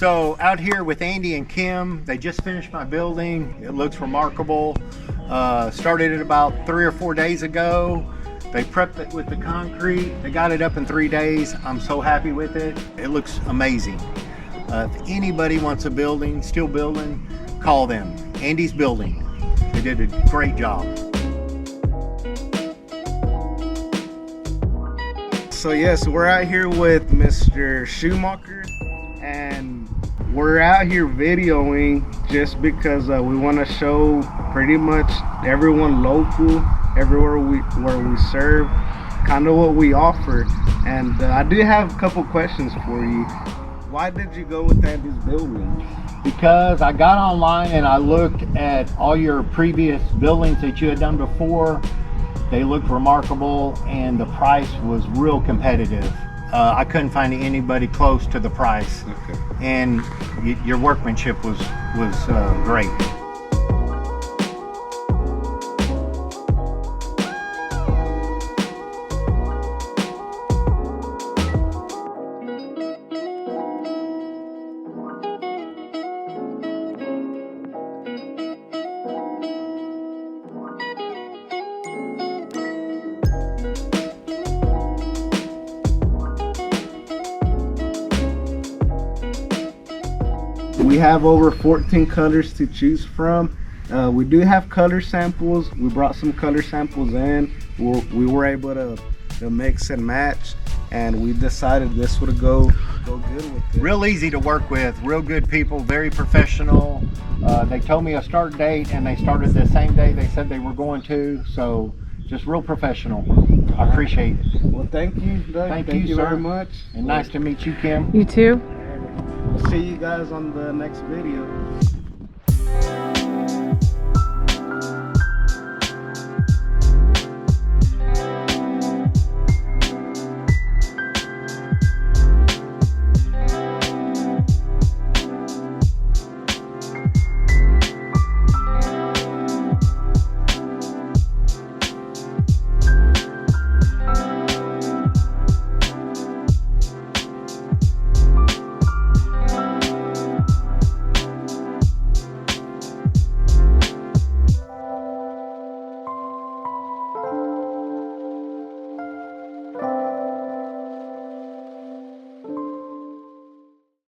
So out here with Andy and Kim, they just finished my building. It looks remarkable. Started it about 3 or 4 days ago. They prepped it with the concrete. They got it up in 3 days. I'm so happy with it. It looks amazing. If anybody wants a building, still building, call them. Andy's Building. They did a great job. So yes, we're out here with Mr. Schumacher, and we're out here videoing just because we want to show pretty much everyone local, everywhere where we serve, kind of what we offer. And I do have a couple questions for you. Why did you go with Andy's Building? Because I got online and I looked at all your previous buildings that you had done before. They looked remarkable and the price was real competitive. I couldn't find anybody close to the price. Okay. And your workmanship was great. We have over 14 colors to choose from. We do have color samples. We brought some color samples in. We were able to mix and match, and we decided this would go good with it. Real easy to work with, real good people, very professional. They told me a start date and they started the same day they said they were going to, so just real professional. I appreciate it. Well, thank you, Doug. Thank you very sir. much. And nice to meet you, Kim. You too. We'll see you guys on the next video.